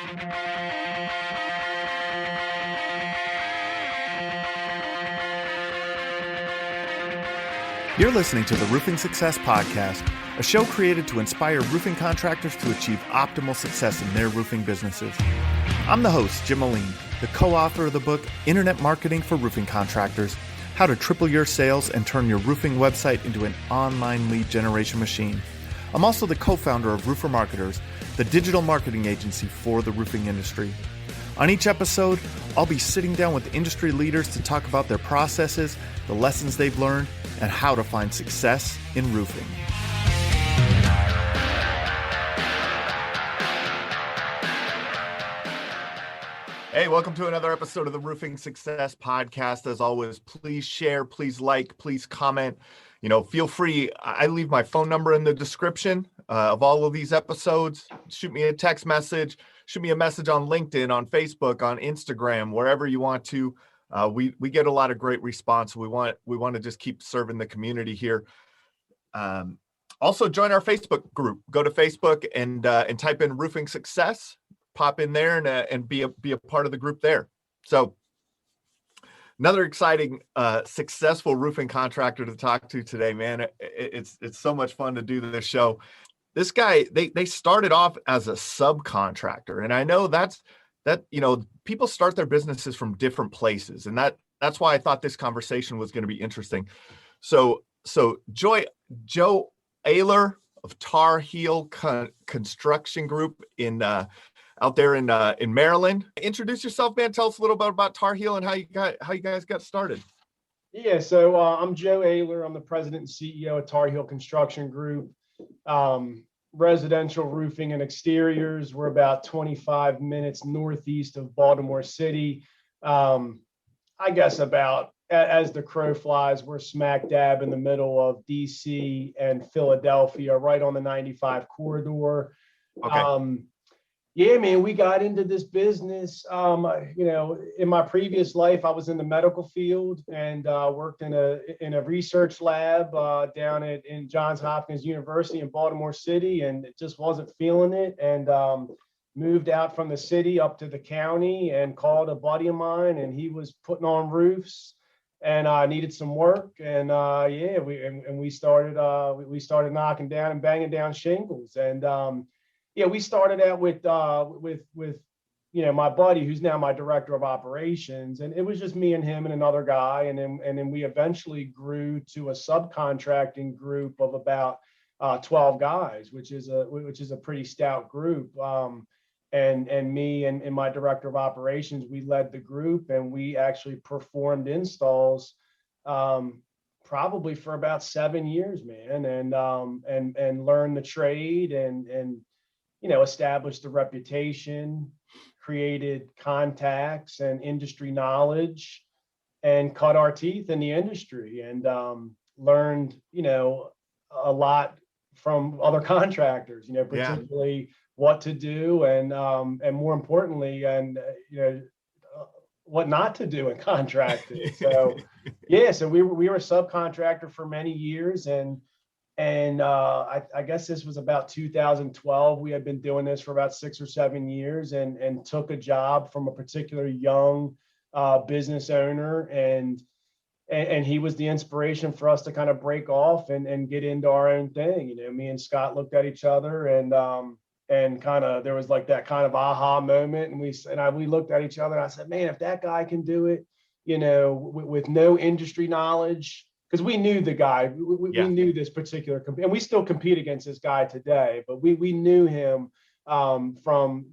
You're listening to the Roofing Success Podcast, a show created to inspire roofing contractors to achieve optimal success in their roofing businesses. I'm the host, Jim Moline, the co-author of the book, Internet Marketing for Roofing Contractors, How to Triple Your Sales and Turn Your Roofing Website into an Online Lead Generation Machine. I'm also the co-founder of Roofer Marketers, the digital marketing agency for the roofing industry. On each episode, I'll be sitting down with industry leaders to talk about their processes, the lessons they've learned, and how to find success in roofing. Hey, welcome to another episode of the Roofing Success Podcast. As always, please share, please like, please comment. Feel free. I leave my phone number in the description of all of these episodes. Shoot me a text message. Shoot me a message on LinkedIn, on Facebook, on Instagram, wherever you want to. We get a lot of great response. We want to just keep serving the community here. Also, join our Facebook group. Go to Facebook and type in Roofing Success. Pop in there and be a part of the group there. So, another exciting, successful roofing contractor to talk to today, man. It's so much fun to do this show. This guy, they started off as a subcontractor, and I know that people start their businesses from different places, and that's why I thought this conversation was going to be interesting. So Joe Ayler of Tar Heel Construction Group out there in Maryland. Introduce yourself, man. Tell us a little bit about Tar Heel and how you guys got started. Yeah, so I'm Joe Ayler. I'm the president and CEO of Tar Heel Construction Group. Residential roofing and exteriors. We're about 25 minutes northeast of Baltimore City. I guess about as the crow flies, we're smack dab in the middle of DC and Philadelphia, right on the 95 corridor. Okay. Yeah, man, we got into this business. In my previous life, I was in the medical field and worked in a research lab down in Johns Hopkins University in Baltimore City, and it just wasn't feeling it. And moved out from the city up to the county and called a buddy of mine, and he was putting on roofs, and I needed some work. And we started knocking down and banging down shingles. And we started out with my buddy, who's now my director of operations, and it was just me and him and another guy, and then we eventually grew to a subcontracting group of about 12 guys, which is a pretty stout group. And me and my director of operations, we led the group, and we actually performed installs probably for about 7 years, man, and learned the trade and established a reputation, created contacts and industry knowledge, and cut our teeth in the industry, and learned, a lot from other contractors, particularly what to do and more importantly, what not to do in contracting. So, so we were a subcontractor for many years, and I guess this was about 2012. We had been doing this for about 6 or 7 years, and took a job from a particular young business owner, and he was the inspiration for us to kind of break off and get into our own thing. Me and Scott looked at each other, and kind of there was like that kind of aha moment, and we looked at each other, and I said, man, if that guy can do it, with no industry knowledge. Because we knew the guy, we knew this particular, and we still compete against this guy today, but we knew him from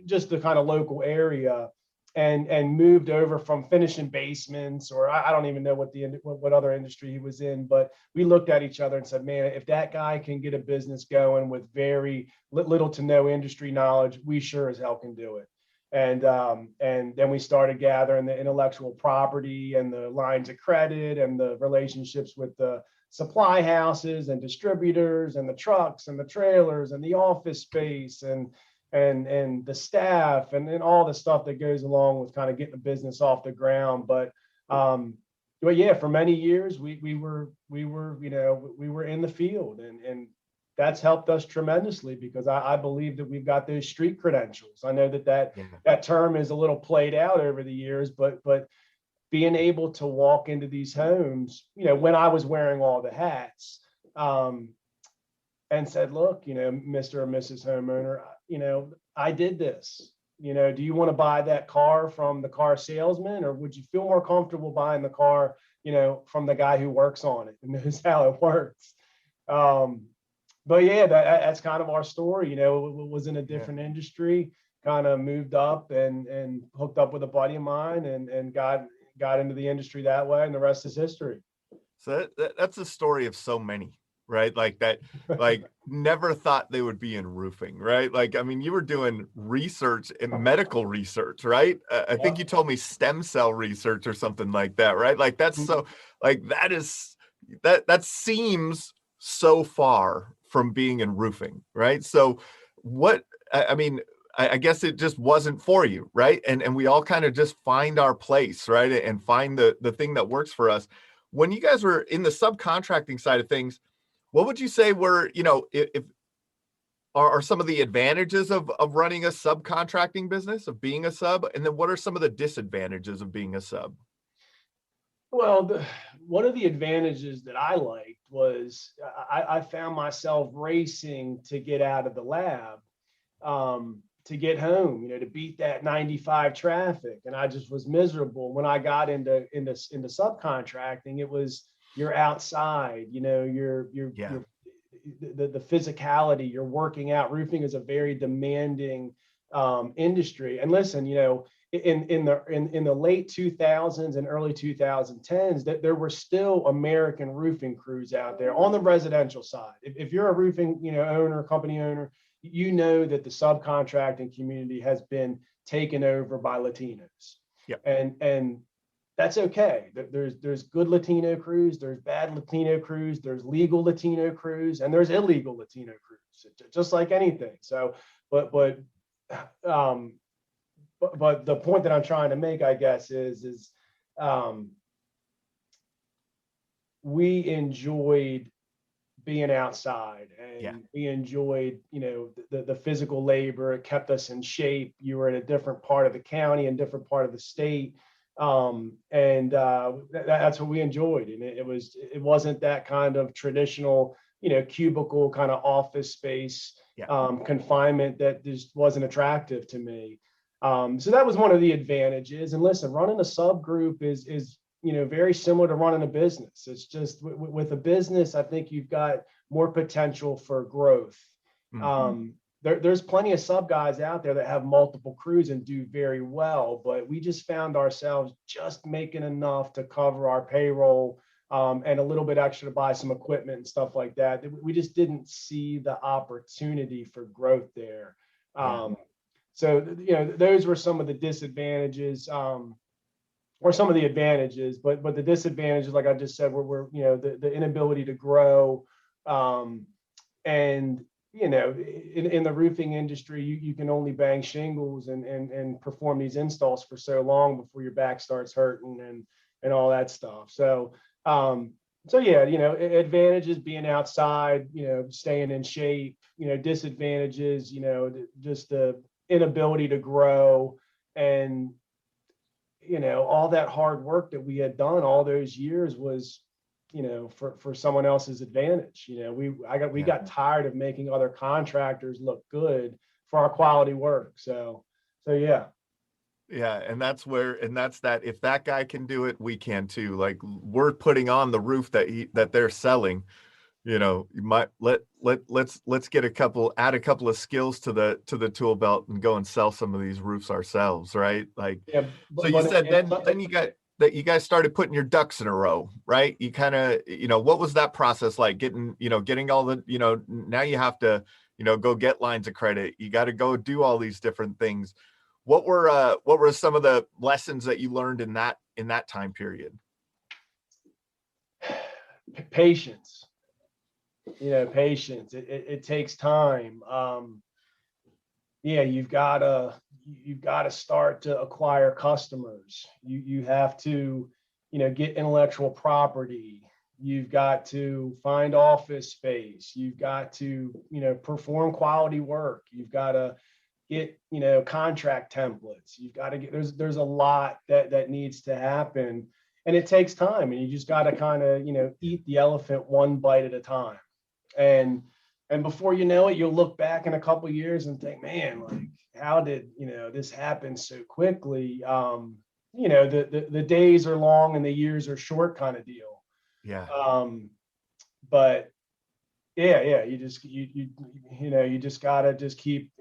just the kind of local area, and moved over from finishing basements, or I don't even know what other industry he was in, but we looked at each other and said, man, if that guy can get a business going with very little to no industry knowledge, we sure as hell can do it. And then we started gathering the intellectual property and the lines of credit and the relationships with the supply houses and distributors and the trucks and the trailers and the office space and the staff and all the stuff that goes along with kind of getting a business off the ground. But yeah, for many years we were in the field, and that's helped us tremendously because I believe that we've got those street credentials. I know that term is a little played out over the years, but being able to walk into these homes, when I was wearing all the hats, and said, look, Mr. or Mrs. Homeowner, I did this. Do you want to buy that car from the car salesman, or would you feel more comfortable buying the car, from the guy who works on it and knows how it works? But yeah, that's kind of our story. It was in a different industry, kind of moved up and hooked up with a buddy of mine and got into the industry that way, and the rest is history. So that's a story of so many, right? Like that, like never thought they would be in roofing, right? Like, I mean, you were doing research and medical research, right? I think you told me stem cell research or something like that, right? Like that's so, like that seems so far from being in roofing, right? So I mean, I guess it just wasn't for you, right? And we all kind of just find our place, right? And find the thing that works for us. When you guys were in the subcontracting side of things, what would you say were, if are some of the advantages of running a subcontracting business, of being a sub? And then what are some of the disadvantages of being a sub? Well, one of the advantages that I liked was I found myself racing to get out of the lab, to get home, to beat that 95 traffic. And I just was miserable. When I got into subcontracting, it was you're outside, you're the physicality, you're working out. Roofing is a very demanding industry. And listen, in the late 2000s and early 2010s, that there were still American roofing crews out there on the residential side. If you're a roofing, owner, company owner, that the subcontracting community has been taken over by Latinos. Yep. And that's okay. There's good Latino crews, there's bad Latino crews, there's legal Latino crews, and there's illegal Latino crews, just like anything. So, but the point that I'm trying to make, I guess, is we enjoyed being outside, and we enjoyed, the physical labor. It kept us in shape. You were in a different part of the county and different part of the state. That's what we enjoyed. And it wasn't that kind of traditional, cubicle kind of office space, confinement that just wasn't attractive to me. So that was one of the advantages. And listen, running a subgroup is very similar to running a business. It's just with a business, I think you've got more potential for growth. Mm-hmm. There's plenty of sub guys out there that have multiple crews and do very well, but we just found ourselves just making enough to cover our payroll, and a little bit extra to buy some equipment and stuff like that. We just didn't see the opportunity for growth there. So, those were some of the disadvantages, or some of the advantages, but the disadvantages, like I just said, were the inability to grow, and in the roofing industry, you can only bang shingles and perform these installs for so long before your back starts hurting and all that stuff. So advantages being outside, staying in shape. Disadvantages, just the inability to grow, and all that hard work that we had done all those years was, for someone else's advantage. We got tired of making other contractors look good for our quality work. So yeah. Yeah. And that's that, if that guy can do it, we can too. Like, we're putting on the roof that they're selling. You might let's add a couple of skills to the tool belt and go and sell some of these roofs ourselves, right? Like, so you said then you got that, you guys started putting your ducks in a row, right? You kind of, what was that process like? Getting all the, now you have to, go get lines of credit. You got to go do all these different things. What were some of the lessons that you learned in that time period? Patience. Patience. It takes time. You've got to start to acquire customers. You have to, get intellectual property. You've got to find office space. You've got to, perform quality work. You've got to get, contract templates. You've got to get, there's a lot that needs to happen, and it takes time, and you just got to kind of, eat the elephant one bite at a time. And before you know it, you'll look back in a couple of years and think, man, like, how did, this happen so quickly? The days are long and the years are short kind of deal. Yeah. But yeah, you just gotta just keep,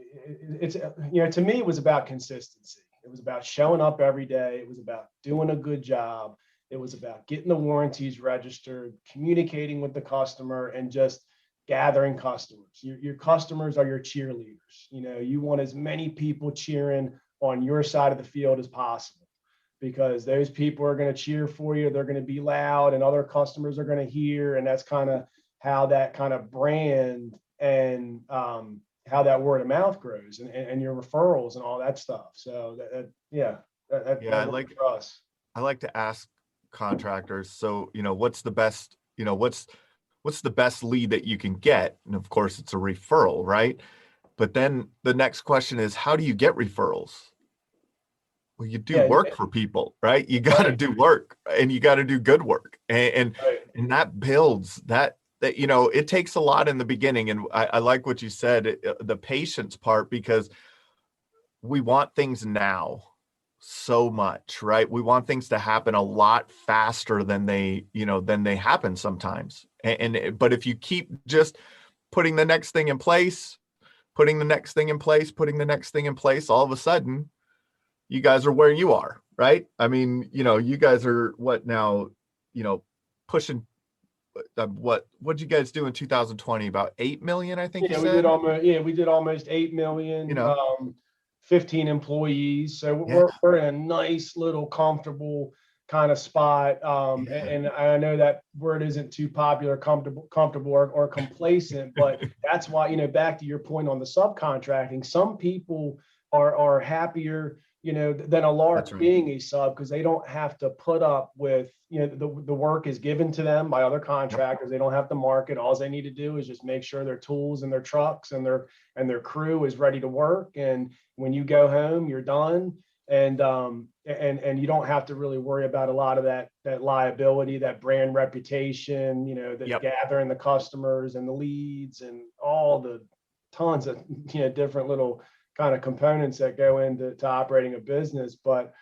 it's, to me, it was about consistency. It was about showing up every day. It was about doing a good job. It was about getting the warranties registered, communicating with the customer, and just gathering customers. Your customers are your cheerleaders. You want as many people cheering on your side of the field as possible, because those people are going to cheer for you. They're going to be loud, and other customers are going to hear. And that's kind of how that kind of brand and how that word of mouth grows, and your referrals and all that stuff. So that like for us. I like to ask contractors, so what's the best, what's the best lead that you can get? And of course it's a referral, right? But then the next question is, how do you get referrals? Well, you do work for people, right? You got to do work, and you got to do good work, and that builds that it takes a lot in the beginning. And I like what you said, the patience part, because we want things now so much, right? We want things to happen a lot faster than they happen sometimes. But if you keep just putting the next thing in place, putting the next thing in place, putting the next thing in place, all of a sudden you guys are where you are, right? I mean, you guys are what now, pushing what'd you guys do in 2020? About 8 million, I think. We did almost 8 million, 15 employees. So we're in a nice little comfortable kind of spot. And I know that word isn't too popular, comfortable or complacent, but that's why, back to your point on the subcontracting, some people are happier, than a lark being a sub, because they don't have to put up with, the work is given to them by other contractors. They don't have to market. All they need to do is just make sure their tools and their trucks and their crew is ready to work. And when you go home, you're done. And you don't have to really worry about a lot of that liability, that brand reputation, gathering the customers and the leads and all the tons of, different little kind of components that go into operating a business. But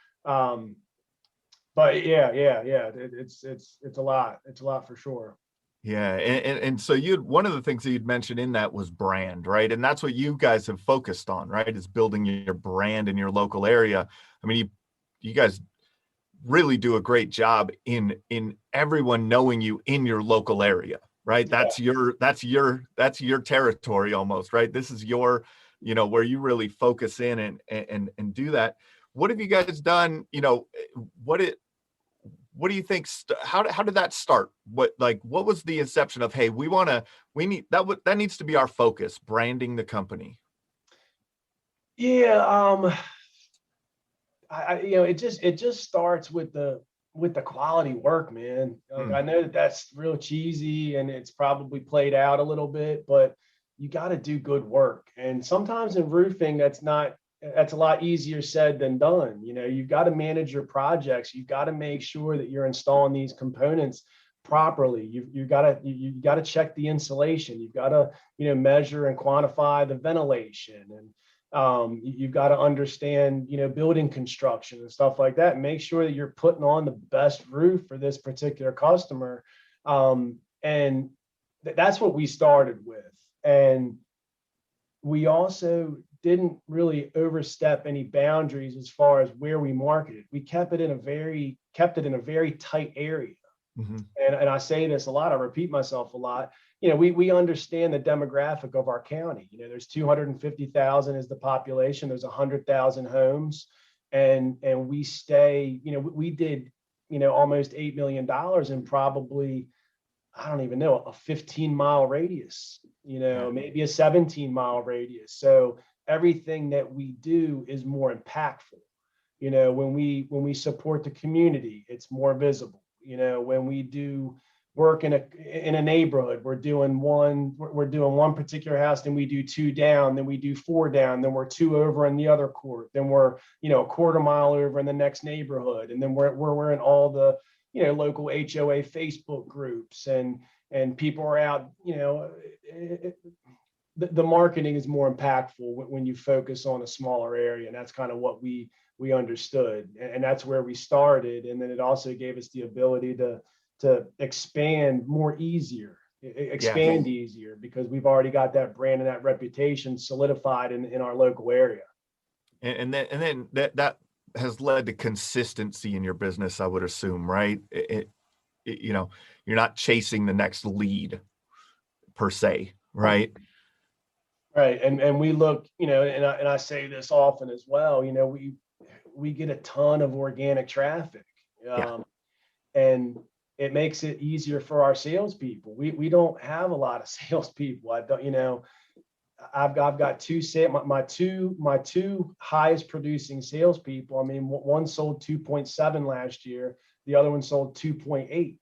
yeah, it's a lot. It's a lot for sure. Yeah. And so one of the things that you'd mentioned in that was brand, right? And that's what you guys have focused on, right? Is building your brand in your local area. I mean, you guys really do a great job in everyone knowing you in your local area, right? That's your territory almost, right? This is your, where you really focus in and do that. What have you guys done? What do you think? How did that start? What was the inception of, hey, we need that needs to be our focus, branding the company? Yeah. It just starts with the quality work, man. I know that's real cheesy and it's probably played out a little bit, but you got to do good work. And sometimes in roofing, that's a lot easier said than done. You've got to manage your projects. You've got to make sure that you're installing these components properly. You got to check the insulation. You've got to, measure and quantify the ventilation, and you've got to understand, building construction and stuff like that. Make sure that you're putting on the best roof for this particular customer. And that's what we started with. And we also didn't really overstep any boundaries as far as where we marketed. We kept it in a very tight area. Mm-hmm. And I say this a lot, I repeat myself a lot. We understand the demographic of our county. There's 250,000 is the population. There's 100,000 homes, and we stay. We did almost $8 million in probably, I don't even know, a 15-mile radius. Maybe a 17-mile radius. So everything that we do is more impactful. When we support the community, it's more visible. When we do work in a neighborhood. We're doing one particular house, then we do two down, then we do four down, then we're two over in the other court, then we're a quarter mile over in the next neighborhood, and then we're in all the local HOA Facebook groups, and people are out. The marketing is more impactful when you focus on a smaller area, and that's kind of what we understood, and that's where we started. And then it also gave us the ability to expand easier because we've already got that brand and that reputation solidified in our local area. And then that has led to consistency in your business, I would assume, right? You're not chasing the next lead per se, right? Right. And we look, and I say this often as well, we get a ton of organic traffic. And it makes it easier for our salespeople. We don't have a lot of salespeople. I've got my two highest producing salespeople. I mean, one sold 2.7 last year. The other one sold 2.8.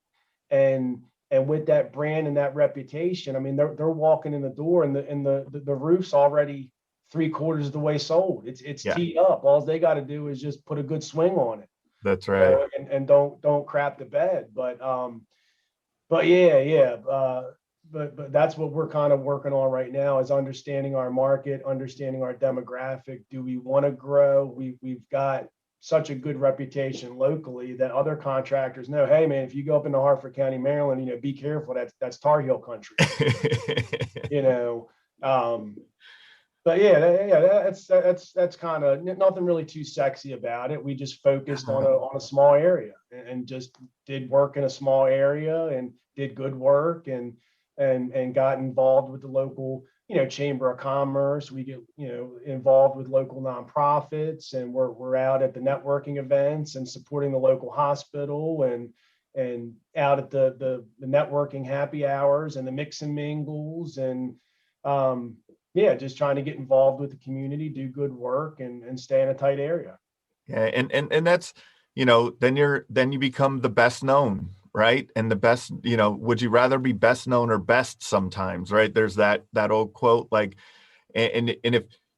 And with that brand and that reputation, I mean, they're walking in the door, and the roof's already 3/4 of the way sold. It's teed up. All they got to do is just put a good swing on it. That's right. And don't crap the bed. But yeah. But that's what we're kind of working on right now, is understanding our market, understanding our demographic. Do we want to grow? We've got such a good reputation locally that other contractors know, hey man, if you go up into Hartford County, Maryland, be careful. That's Tar Heel country. But that's kind of nothing really too sexy about it. We just focused on a small area and just did work in a small area and did good work and got involved with the local Chamber of Commerce. We get involved with local nonprofits, and we're out at the networking events and supporting the local hospital and out at the networking happy hours and the mix and mingles, and just trying to get involved with the community, do good work, and stay in a tight area. Yeah, and that's then you become the best known, right? And the best, would you rather be best known or best sometimes, right? There's that old quote, like, and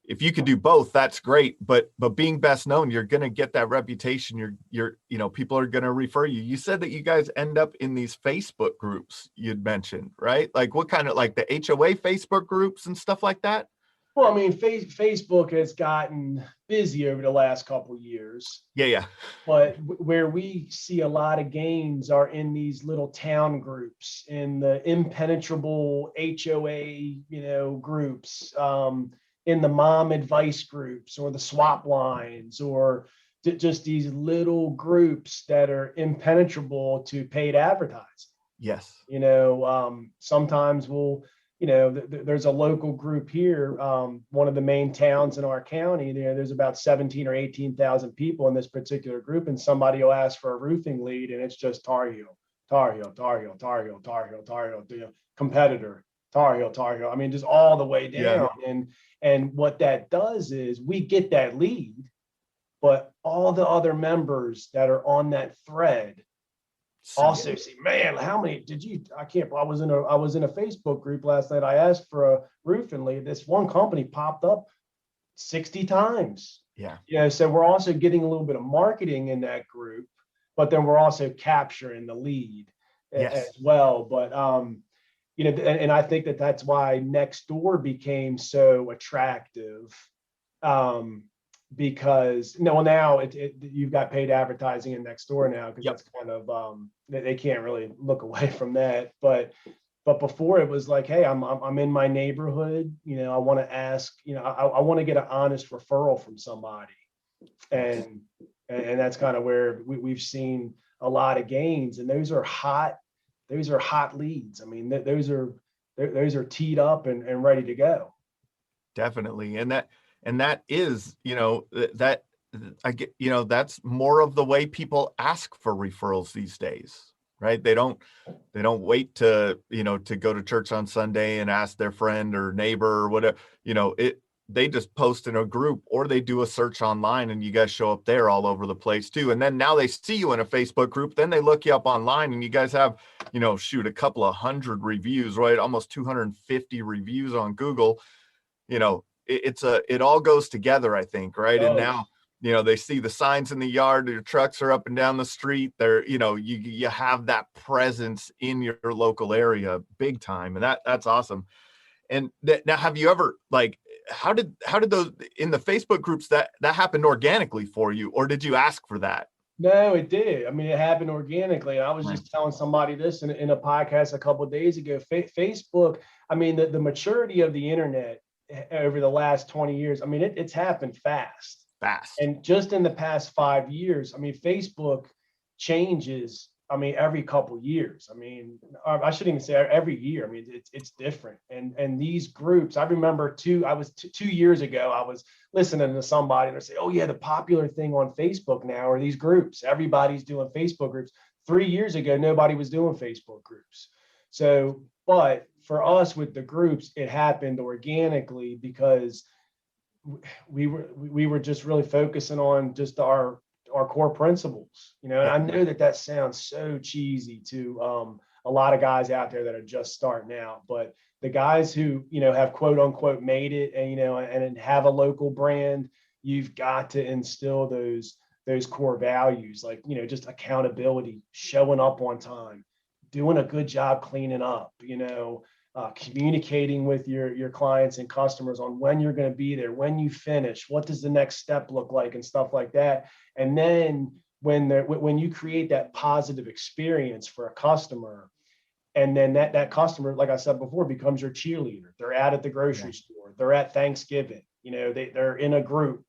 if you could do both, that's great. But being best known, you're going to get that reputation. You're people are going to refer you. You said that you guys end up in these Facebook groups you'd mentioned, right? Like what kind of, like the HOA Facebook groups and stuff like that? Well, I mean, Facebook has gotten busy over the last couple of years. Yeah. But where we see a lot of gains are in these little town groups, in the impenetrable HOA, groups, in the mom advice groups, or the swap lines, or just these little groups that are impenetrable to paid advertising. Yes. Sometimes we'll, there's a local group here, one of the main towns in our county. There's about 17 or 18,000 people in this particular group, and somebody will ask for a roofing lead, and it's just Tar Heel, competitor, Tar Heel. I mean, just all the way down. Yeah. And what that does is we get that lead, but all the other members that are on that thread also see, man, how many did you? I was in a Facebook group last night. I asked for a roofing lead. This one company popped up 60 times. Yeah. So we're also getting a little bit of marketing in that group, but then we're also capturing the lead as well. But and I think that's why Nextdoor became so attractive. Because now you've got paid advertising in Nextdoor now, because that's kind of they can't really look away from that. But before it was like, hey, I'm in my neighborhood, I want to ask, I want to get an honest referral from somebody, and that's kind of where we've seen a lot of gains, and those are hot leads. I mean, those are teed up and ready to go. Definitely, and that is, that I get, that's more of the way people ask for referrals these days, right? They don't wait to go to church on Sunday and ask their friend or neighbor or whatever, they just post in a group, or they do a search online and you guys show up there all over the place too. And then now they see you in a Facebook group, then they look you up online and you guys have, shoot, a couple of hundred reviews, right? Almost 250 reviews on Google. It all goes together, I think, right? And now, they see the signs in the yard, your trucks are up and down the street. They're, you have that presence in your local area big time. And that's awesome. And now, have you ever, like, how did those in the Facebook groups that happened organically for you, or did you ask for that? No, it did. I mean, it happened organically. I was Right. just telling somebody this in a podcast a couple of days ago. Facebook, I mean, the maturity of the internet over the last 20 years, I mean, it's happened fast. And just in the past 5 years, I mean, Facebook changes, I mean, every couple of years. I mean, I shouldn't even say every year. I mean, it's different. And these groups, I remember 2 years ago, I was listening to somebody and they say, oh yeah, the popular thing on Facebook now are these groups. Everybody's doing Facebook groups. 3 years ago, nobody was doing Facebook groups. So, but for us with the groups, it happened organically because we were just really focusing on just our core principles, and I know that sounds so cheesy to a lot of guys out there that are just starting out, but the guys who, have quote unquote made it and, and have a local brand, you've got to instill those core values, like, just accountability, showing up on time, doing a good job cleaning up, communicating with your clients and customers on when you're going to be there, when you finish, what does the next step look like, and stuff like that. And then when you create that positive experience for a customer, and then that customer, like I said before, becomes your cheerleader. They're out at the grocery store, they're at Thanksgiving, they're in a group,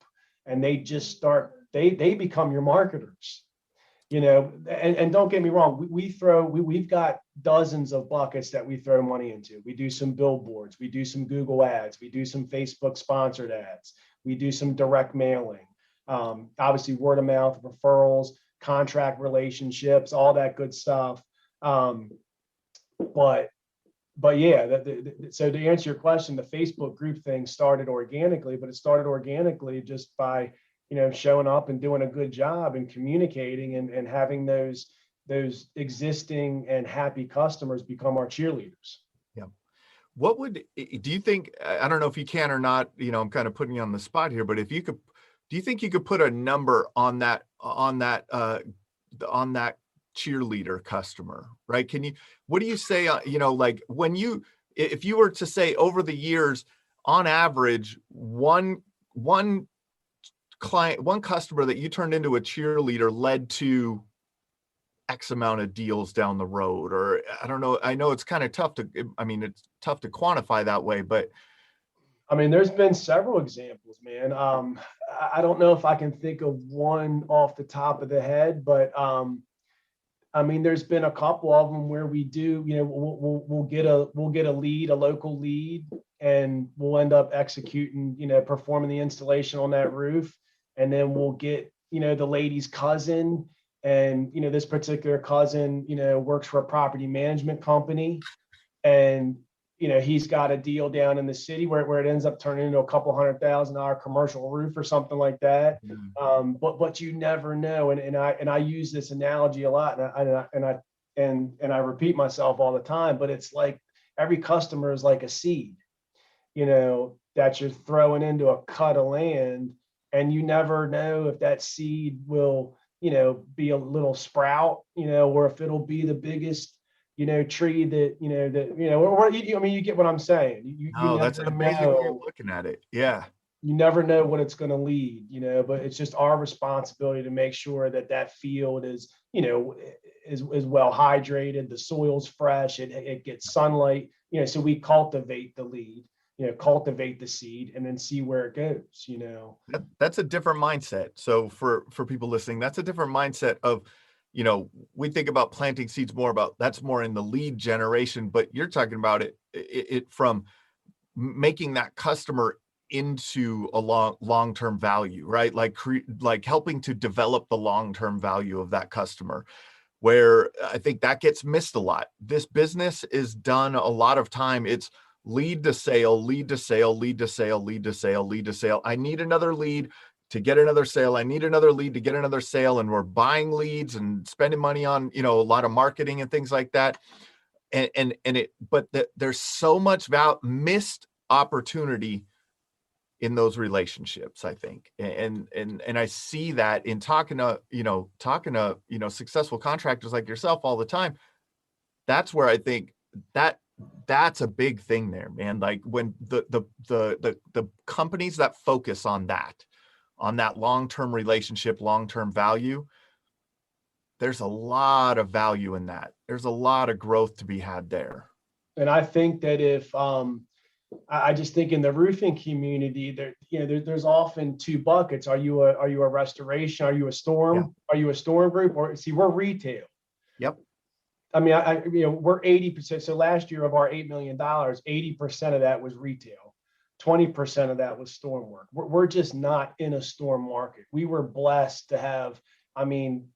and they just start, they become your marketers. And don't get me wrong, we've got dozens of buckets that we throw money into. We do some billboards, we do some Google ads, we do some Facebook sponsored ads, we do some direct mailing, obviously word of mouth, referrals, contract relationships, all that good stuff. But yeah, so to answer your question, the Facebook group thing started organically, but it started organically just by showing up and doing a good job and communicating and having those existing and happy customers become our cheerleaders. Yeah. Do you think, I don't know if you can or not, I'm kind of putting you on the spot here, but do you think you could put a number on that cheerleader customer, right? What do you say, like if you were to say over the years, on average, one customer that you turned into a cheerleader led to X amount of deals down the road, or I don't know. I know it's kind of tough to quantify that way, but I mean, there's been several examples, man. I don't know if I can think of one off the top of the head, but I mean, there's been a couple of them where we do, we'll get a lead, a local lead, and we'll end up executing, performing the installation on that roof. And then we'll get, the lady's cousin, and, this particular cousin, works for a property management company, and, he's got a deal down in the city where it ends up turning into a couple $100,000 commercial roof or something like that. But you never know. And I use this analogy a lot, and I repeat myself all the time, but it's like every customer is like a seed, that you're throwing into a cut of land, and you never know if that seed will, be a little sprout, or if it'll be the biggest, tree that, or, I mean, you get what I'm saying. You that's an amazing way of looking at it. Yeah. You never know what it's going to lead, but it's just our responsibility to make sure that field is, is well hydrated, the soil's fresh, it gets sunlight, so we cultivate the lead, cultivate the seed, and then see where it goes, That's a different mindset. So for people listening, that's a different mindset of, we think about planting seeds that's more in the lead generation, but you're talking about it from making that customer into a long-term value, right? Like helping to develop the long-term value of that customer, where I think that gets missed a lot. This business is done a lot of time. It's lead to sale, lead to sale, lead to sale, lead to sale, lead to sale. I need another lead to get another sale. I need another lead to get another sale. And we're buying leads and spending money on, a lot of marketing and things like that. There's so much missed opportunity in those relationships, I think. And I see that in talking to successful contractors like yourself all the time. That's where I think that's a big thing there, man. Like when the companies that focus on that long-term relationship, long-term value, there's a lot of value in that. There's a lot of growth to be had there. And I think that if I just think in the roofing community, there's often two buckets. Are you a restoration? Are you a storm? Yeah. Are you a storm group? Or see, we're retail. Yep. I mean, we're 80%. So last year of our $8 million, 80% of that was retail. 20% of that was storm work. We're just not in a storm market. We were blessed to have,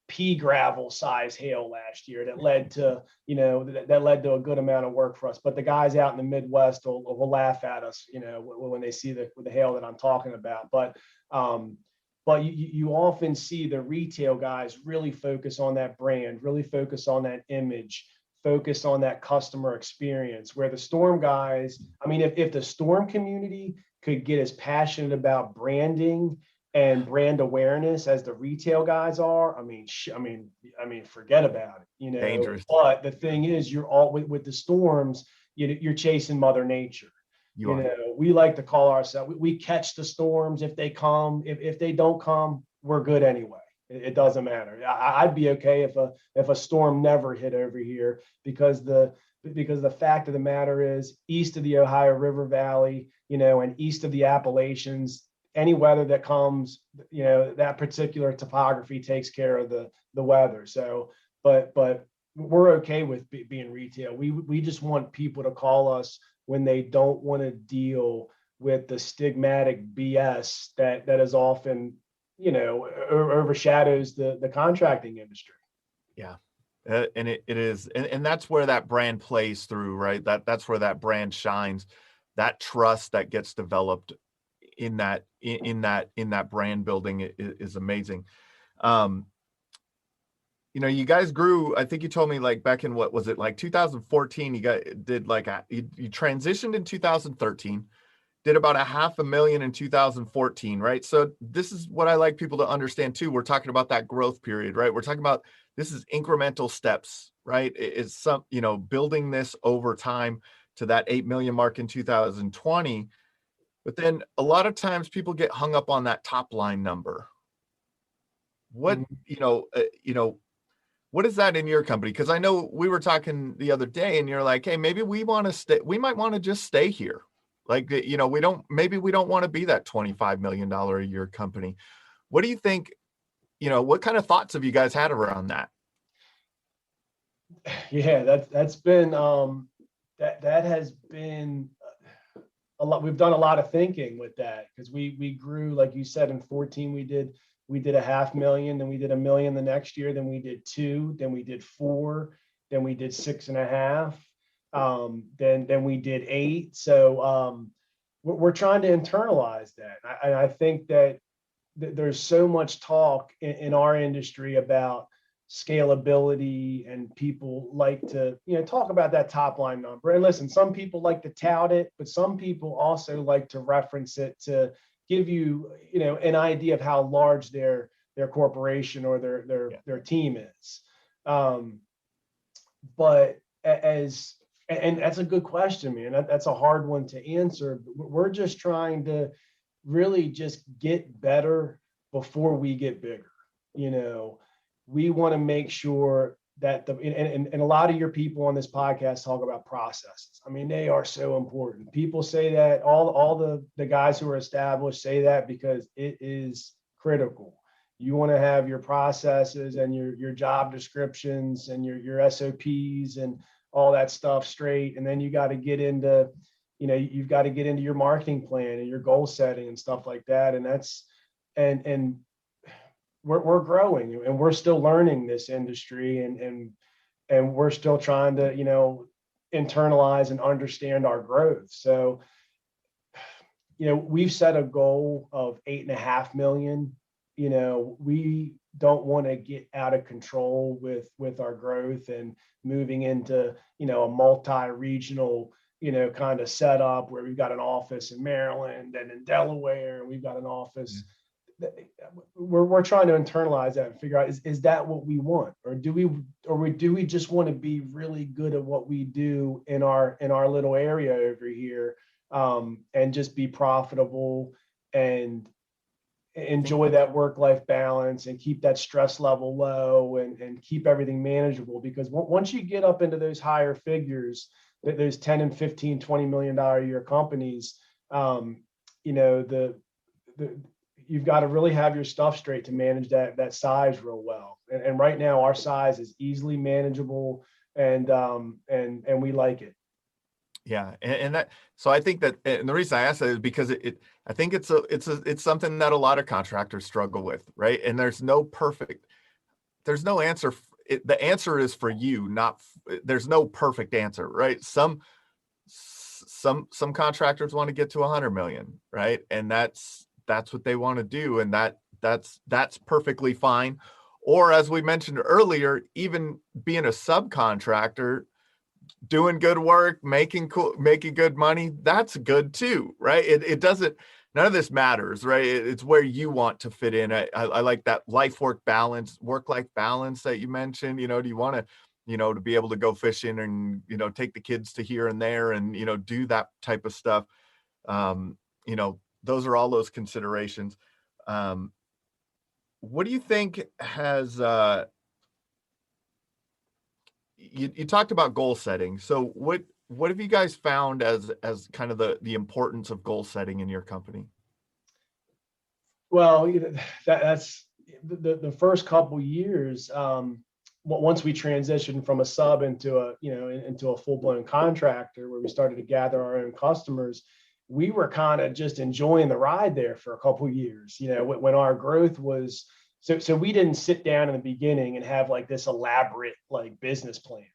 pea gravel size hail last year that led to, that led to a good amount of work for us. But the guys out in the Midwest will laugh at us, when they see the hail that I'm talking about. But you often see the retail guys really focus on that brand, really focus on that image, focus on that customer experience, where the storm guys, if the storm community could get as passionate about branding and brand awareness as the retail guys are, forget about it, Dangerous. But the thing is, you're all with the storms, you're chasing Mother Nature. We like to call ourselves, we catch the storms if they come. If they don't come, we're good anyway. It doesn't matter. I'd be okay if a storm never hit over here, because the fact of the matter is, east of the Ohio River Valley, and east of the Appalachians, any weather that comes, that particular topography takes care of the weather. So, but we're okay with being retail. We just want people to call us when they don't want to deal with the stigmatic BS that is often, overshadows the contracting industry. Yeah. And it is, and that's where that brand plays through, right? That's where that brand shines. That trust that gets developed in that brand building is amazing. You guys grew, I think you told me, like back in, what was it, like 2014, you transitioned in 2013, did about $500,000 in 2014, right? So this is what I like people to understand too. We're talking about that growth period, right? We're talking about, this is incremental steps, right? It's some, building this over time to that 8 million mark in 2020. But then a lot of times people get hung up on that top line number. What, what is that in your company? Because I know we were talking the other day and you're like, hey, maybe we might want to just stay here. Like, we don't want to be that $25 million a year company. What do you think, what kind of thoughts have you guys had around that? Yeah, that's been, that has been a lot. We've done a lot of thinking with that, because we grew, like you said, in 14, we did $500,000, then we did $1 million the next year, then we did 2, then we did 4, then we did 6.5. Then we did 8. So we're trying to internalize that. And I think that there's so much talk in our industry about scalability, and people like to, talk about that top line number. And listen, some people like to tout it, but some people also like to reference it to give you, an idea of how large their corporation or their team is. But and that's a good question, man. That's a hard one to answer. We're just trying to really just get better before we get bigger. We want to make sure that and a lot of your people on this podcast talk about processes. They are so important. People say that, all the guys who are established say that, because it is critical. You want to have your processes and your job descriptions and your SOPs and all that stuff straight. And then you got to get into, you've got to get into your marketing plan and your goal setting and stuff like that. And that's, and we're growing, and we're still learning this industry, and we're still trying to, internalize and understand our growth. So, we've set a goal of 8.5 million. We don't want to get out of control with our growth and moving into, a multi-regional, kind of setup where we've got an office in Maryland and in Delaware, and we've got an office. We're trying to internalize that and figure out, is that what we want, or do we just want to be really good at what we do in our little area over here, and just be profitable and enjoy that work-life balance and keep that stress level low and keep everything manageable? Because once you get up into those higher figures, those 10 and 15, $20 million a year companies, you've got to really have your stuff straight to manage that size real well. And right now our size is easily manageable, and we like it. Yeah. And that, so I think that, and the reason I ask that is because I think it's something that a lot of contractors struggle with, right? And there's no answer. The answer is for you, there's no perfect answer, right? Some contractors want to get to 100 million, right? And that's what they want to do. And that's perfectly fine. Or as we mentioned earlier, even being a subcontractor, doing good work, making good money, that's good too, right? It doesn't, none of this matters, right? It's where you want to fit in. I like that work-life balance that you mentioned. Do you want to, to be able to go fishing and, take the kids to here and there and, do that type of stuff. Those are all those considerations. What do you think has, you talked about goal setting. So what have you guys found as kind of the importance of goal setting in your company? Well, that's the first couple years. Once we transitioned from a sub into a full-blown contractor, where we started to gather our own customers, we were kind of just enjoying the ride there for a couple of years. When our growth was, so we didn't sit down in the beginning and have like this elaborate like business plan.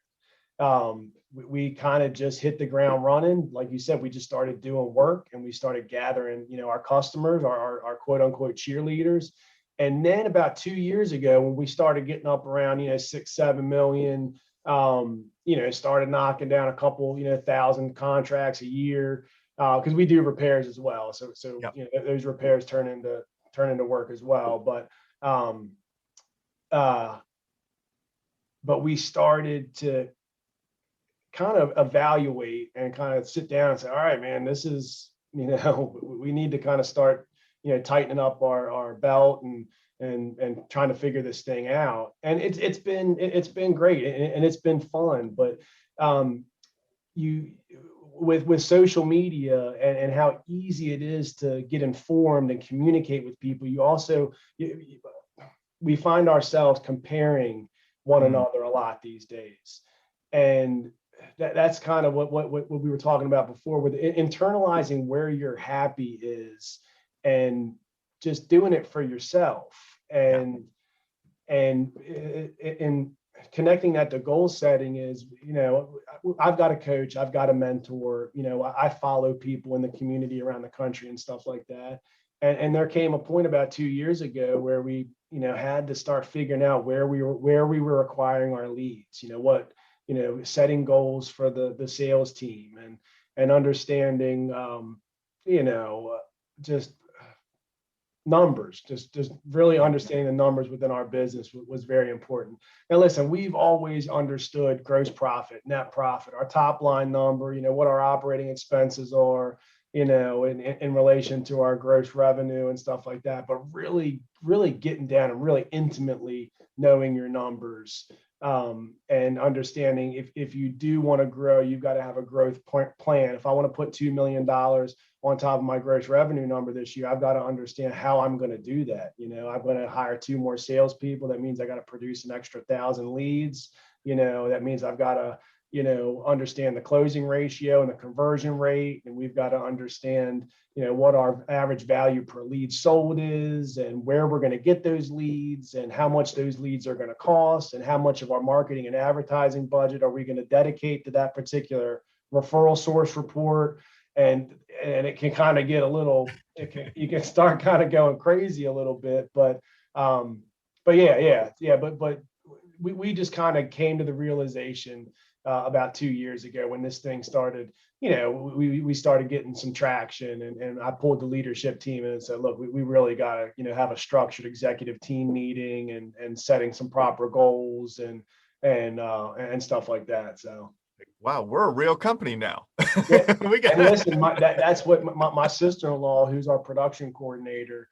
We kind of just hit the ground running. Like you said, we just started doing work, and we started gathering, our customers, our quote unquote cheerleaders. And then about 2 years ago, when we started getting up around, 6-7 million, started knocking down a couple, 1,000 contracts a year, because we do repairs as well. So yep. Those repairs turn into work as well. But we started to kind of evaluate and kind of sit down and say, all right, man, this is, we need to kind of start, tightening up our belt and trying to figure this thing out. And it's been great, and it's been fun. But with social media and how easy it is to get informed and communicate with people, we find ourselves comparing one another a lot these days. And that's kind of what we were talking about before, with internalizing where your happy is and just doing it for yourself, and connecting that to goal setting is, I've got a coach, I've got a mentor, I follow people in the community around the country and stuff like that. And there came a point about 2 years ago where we, had to start figuring out where we were acquiring our leads, setting goals for the sales team, and understanding, just numbers, just really understanding the numbers within our business was very important. And listen, we've always understood gross profit, net profit, our top line number, what our operating expenses are, in relation to our gross revenue and stuff like that. But really, really getting down and really intimately knowing your numbers, and understanding if you do want to grow, you've got to have a growth plan. If I want to put $2 million on top of my gross revenue number this year, I've got to understand how I'm going to do that. I'm going to hire 2 more salespeople. That means I got to produce an extra 1,000 leads. That means I've got to, understand the closing ratio and the conversion rate. And we've got to understand, what our average value per lead sold is and where we're going to get those leads and how much those leads are going to cost and how much of our marketing and advertising budget are we going to dedicate to that particular referral source report. And it can kind of get a little, you can start kind of going crazy a little bit, but we just kind of came to the realization about 2 years ago when this thing started, we started getting some traction, and I pulled the leadership team in and said, look, we really got to, have a structured executive team meeting and setting some proper goals and stuff like that. So. Wow, we're a real company now. Yeah. And listen, that's what my sister-in-law, who's our production coordinator,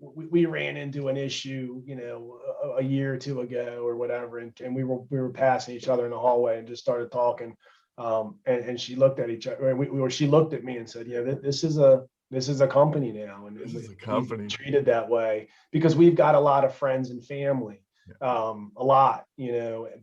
we ran into an issue, a year or two ago or whatever, and we were passing each other in the hallway and just started talking, and she looked at each other, or she looked at me and said, this is a company now, and this is a company treated that way because we've got a lot of friends and family. A lot,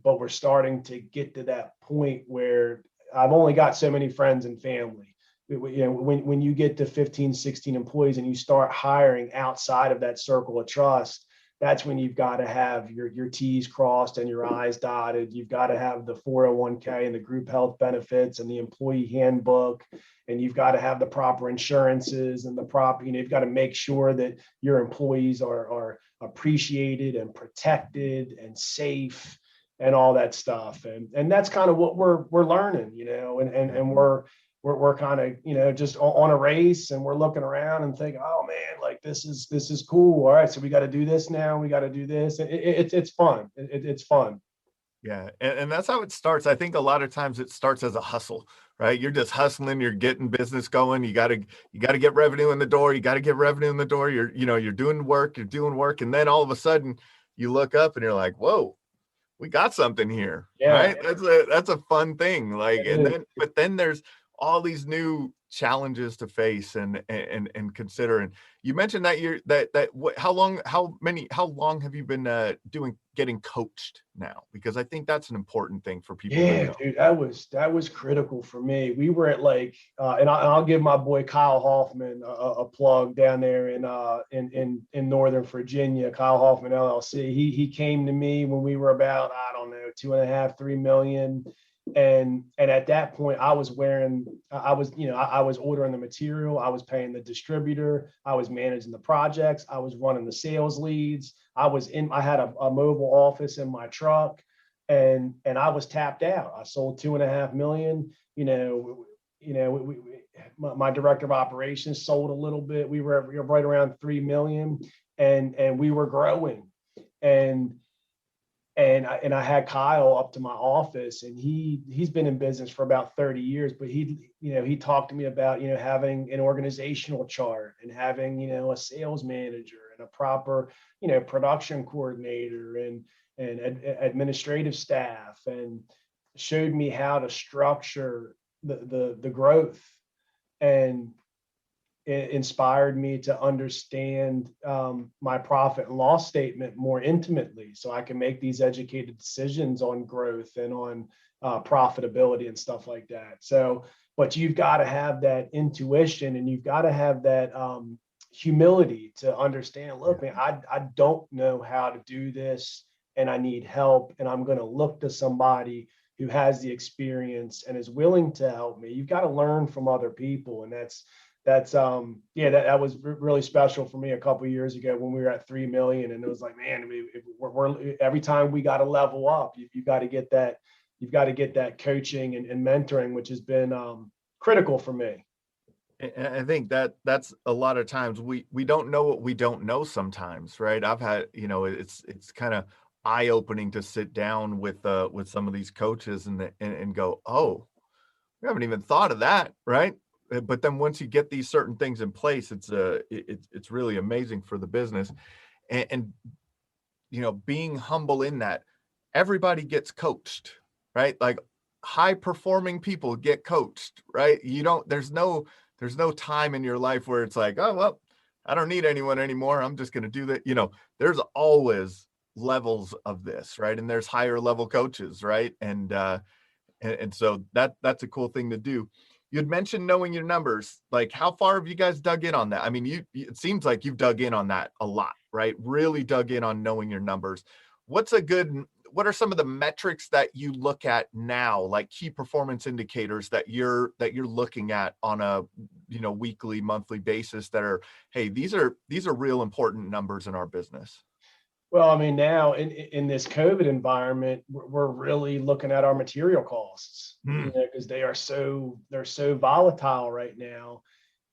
but we're starting to get to that point where I've only got so many friends and family. When you get to 15, 16 employees and you start hiring outside of that circle of trust, that's when you've got to have your T's crossed and your I's dotted. You've got to have the 401k and the group health benefits and the employee handbook, and you've got to have the proper insurances and the proper, you've got to make sure that your employees are appreciated and protected and safe and all that stuff. And that's kind of what we're learning, and we're kind of, just on a race, and we're looking around and thinking, oh man, like this is cool. All right, so we got to do this now. We got to do this. It's fun. It's fun. Yeah. And that's how it starts. I think a lot of times it starts as a hustle, right? You're just hustling, you're getting business going. You got to get revenue in the door. You got to get revenue in the door. You're doing work. And then all of a sudden you look up and you're like, whoa, we got something here. Yeah. Right. That's a fun thing. But then there's all these new challenges to face and consider. And you mentioned how long have you been getting coached now? Because I think that's an important thing for people to know. Dude, that was critical for me. We were at and I'll give my boy Kyle Hoffman a plug down there in Northern Virginia. Kyle Hoffman LLC. He came to me when we were about, I don't know, 2.5, 3 million. And at that point I was ordering the material, I was paying the distributor, I was managing the projects, I was running the sales leads, I had a mobile office in my truck, and I was tapped out. I sold 2.5 million. My director of operations sold a little bit. We were right around 3 million, and we were growing. And I had Kyle up to my office, and he's been in business for about 30 years, but he talked to me about, having an organizational chart and having, a sales manager and a proper, production coordinator and administrative staff, and showed me how to structure the growth, and it inspired me to understand my profit and loss statement more intimately, so I can make these educated decisions on growth and on profitability and stuff like that. So, but you've got to have that intuition, and you've got to have that humility to understand, look, man, I don't know how to do this, and I need help, and I'm going to look to somebody who has the experience and is willing to help me. You've got to learn from other people, and that was really special for me a couple of years ago when we were at 3 million, and it was like, man, we're every time we got to level up. You've got to get that coaching and mentoring, which has been critical for me. And I think that's a lot of times we don't know what we don't know sometimes, right? I've had, it's kind of eye-opening to sit down with some of these coaches and go, oh, we haven't even thought of that, right? But then once you get these certain things in place, it's really amazing for the business, and being humble in that everybody gets coached, right? Like high performing people get coached, right? There's no time in your life where it's like, oh, well, I don't need anyone anymore. I'm just going to do that. There's always levels of this, right? And there's higher level coaches, right? And And so that's a cool thing to do. You'd mentioned knowing your numbers. Like, how far have you guys dug in on that? I mean, it seems like you've dug in on that a lot, right? Really dug in on knowing your numbers. What are some of the metrics that you look at now, like key performance indicators that you're looking at on a, weekly, monthly basis that are, hey, these are real important numbers in our business? Well, I mean, now in this COVID environment, we're really looking at our material costs, because they're so volatile right now.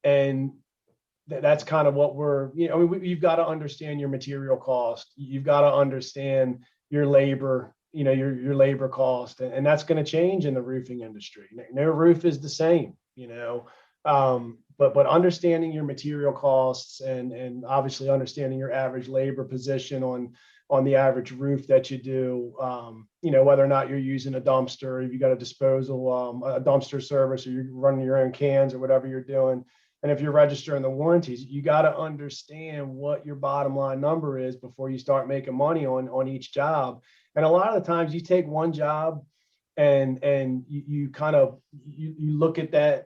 And that's kind of what you've got to understand your material cost. You've got to understand your labor, your labor cost. And that's going to change in the roofing industry. No roof is the same, but understanding your material costs and obviously understanding your average labor position on the average roof that you do, whether or not you're using a dumpster, if you got a disposal, a dumpster service, or you're running your own cans or whatever you're doing. And if you're registering the warranties, you got to understand what your bottom line number is before you start making money on each job. And a lot of the times you take one job and you look at that,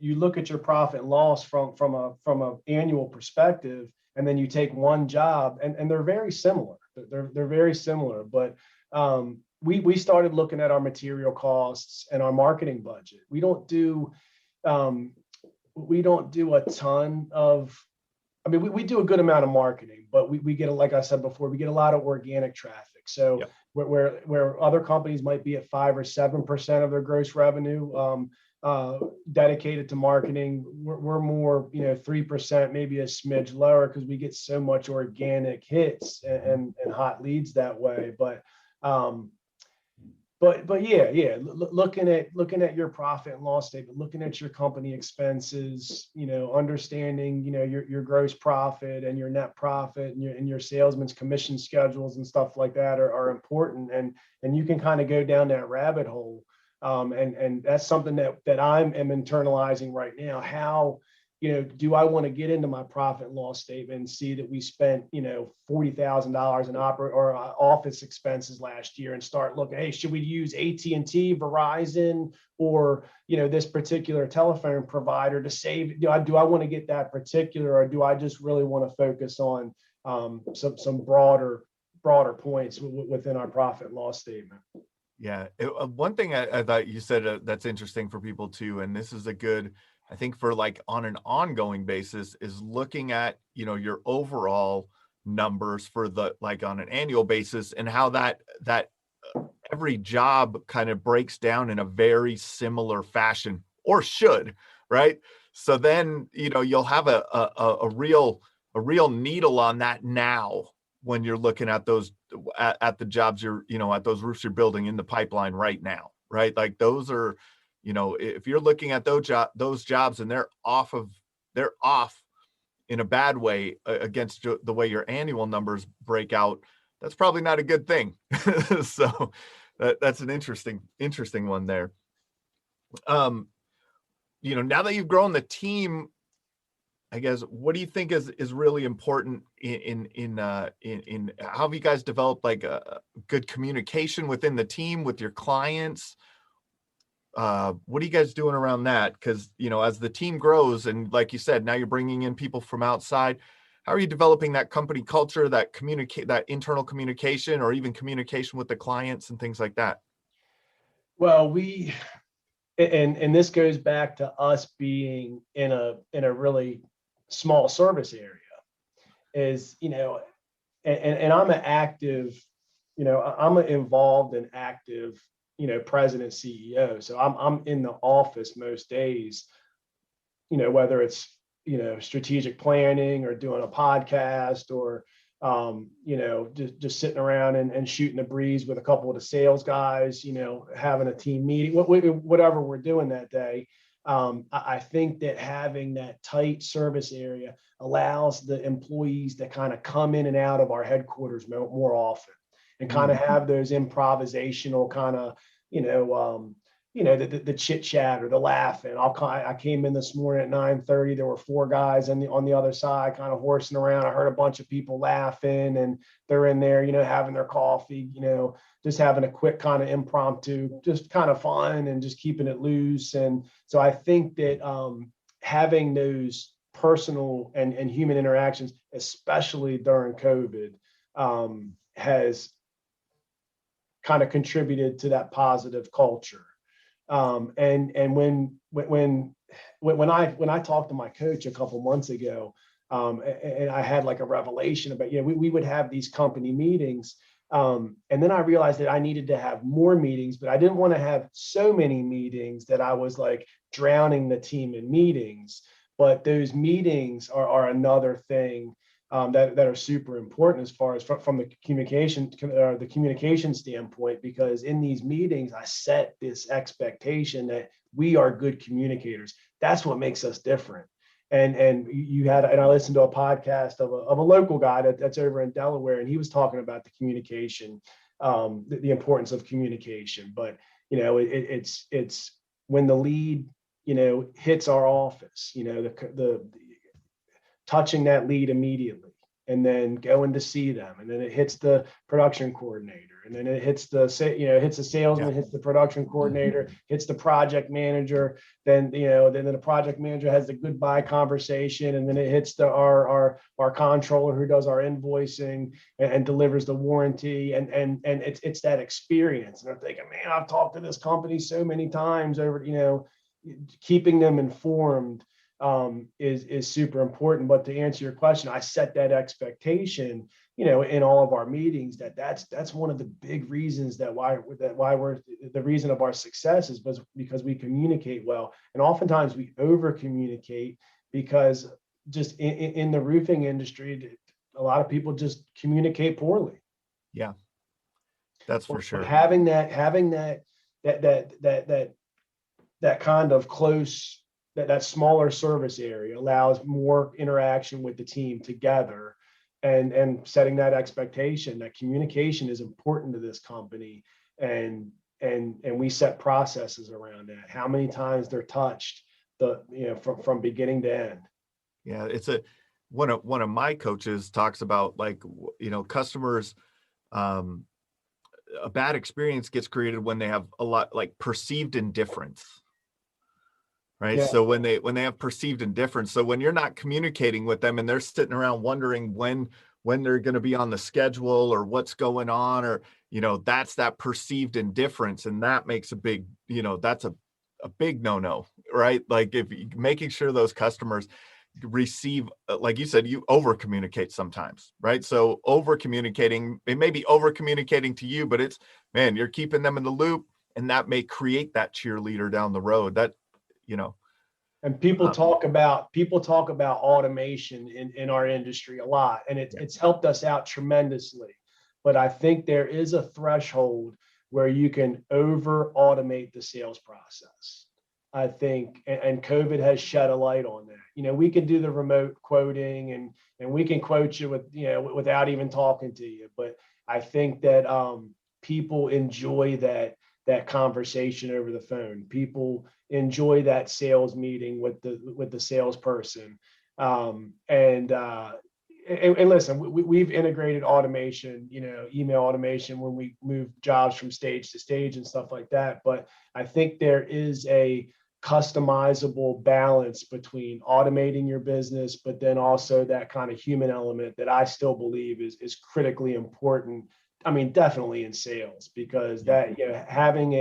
you look at your profit and loss from a annual perspective, and then you take one job and they're very similar. They're very similar, but we started looking at our material costs and our marketing budget. We don't do a ton of, we do a good amount of marketing, but we get, like I said before, we get a lot of organic traffic. So yep. where other companies might be at 5 or 7% of their gross revenue dedicated to marketing, we're more, 3%, maybe a smidge lower, because we get so much organic hits and hot leads that way. But yeah, looking at your profit and loss statement, looking at your company expenses, understanding, your gross profit and your net profit and your salesman's commission schedules and stuff like that are important. And you can kind of go down that rabbit hole. And that's something that I'm internalizing right now. How, do I want to get into my profit and loss statement and see that we spent, $40,000 in office expenses last year, and start looking, hey, should we use AT&T, Verizon, or, this particular telephone provider to save? Do I want to get that particular, or do I just really want to focus on some broader points within our profit and loss statement? Yeah. One thing I thought you said that's interesting for people too, and this is a good, I think, for like on an ongoing basis, is looking at, your overall numbers for like on an annual basis, and how that every job kind of breaks down in a very similar fashion, or should, right? So then, you'll have a real needle on that now when you're looking at those, at the jobs at those roofs you're building in the pipeline right now, right? Like those are, if you're looking at those jobs and they're off in a bad way against the way your annual numbers break out, that's probably not a good thing. So that's an interesting one there. Now that you've grown the team, I guess, what do you think is really important in how have you guys developed like a good communication within the team with your clients? What are you guys doing around that? Because, as the team grows, and like you said, now you're bringing in people from outside, how are you developing that company culture, that internal communication, or even communication with the clients and things like that? Well, and this goes back to us being in a really small service area, is, and I'm an active, I'm involved and active, president, CEO. So I'm in the office most days, whether it's, strategic planning or doing a podcast, or, just sitting around and shooting the breeze with a couple of the sales guys, having a team meeting, whatever we're doing that day. I think that having that tight service area allows the employees to kind of come in and out of our headquarters more often, and kind of have those improvisational kind of, the chit chat or the laughing. I came in this morning at 9:30. There were four guys on the other side, kind of horsing around. I heard a bunch of people laughing, and they're in there, having their coffee, just having a quick kind of impromptu, just kind of fun and just keeping it loose. And so I think that having those personal and human interactions, especially during COVID, has kind of contributed to that positive culture. And when I talked to my coach a couple months ago, and I had like a revelation about, we would have these company meetings. And then I realized that I needed to have more meetings, but I didn't want to have so many meetings that I was like drowning the team in meetings. But those meetings are another thing that are super important as far as from the communication standpoint, because in these meetings, I set this expectation that we are good communicators. That's what makes us different. And I listened to a podcast of a local guy that's over in Delaware, and he was talking about the communication, the importance of communication. But it's when the lead hits our office, the touching that lead immediately, and then going to see them, and then it hits the production coordinator, and then it hits the salesman, hits the production coordinator, hits the project manager, then the project manager has the goodbye conversation, and then it hits our controller who does our invoicing and delivers the warranty, and it's that experience. And I'm thinking, man, I've talked to this company so many times over, keeping them informed is super important. But to answer your question, I set that expectation, in all of our meetings, that's one of the big reasons why we're the reason of our success is because we communicate well. And oftentimes we over communicate because just in the roofing industry, a lot of people just communicate poorly. Yeah, that's for sure. But having that kind of close, that smaller service area allows more interaction with the team together, and setting that expectation that communication is important to this company, and we set processes around that, how many times they're touched, from beginning to end. Yeah, it's one of my coaches talks about, like, customers, a bad experience gets created when they have a lot like perceived indifference. Right. Yeah. So when they have perceived indifference, so when you're not communicating with them and they're sitting around wondering when they're going to be on the schedule or what's going on, or, that's that perceived indifference. And that makes a big, that's a big no-no, right? Like making sure those customers receive, like you said, you over communicate sometimes, right? So over communicating, it may be over communicating to you, but it's, man, you're keeping them in the loop, and that may create that cheerleader down the road that, and people talk about automation in our industry a lot, and it's helped us out tremendously. But I think there is a threshold where you can over automate the sales process. I think, and COVID has shed a light on that. We can do the remote quoting, and we can quote you without even talking to you. But I think that people enjoy that conversation over the phone. People enjoy that sales meeting with the salesperson. And listen, we've integrated automation, email automation when we move jobs from stage to stage and stuff like that. But I think there is a customizable balance between automating your business, but then also that kind of human element that I still believe is critically important. I mean, definitely in sales, because that, having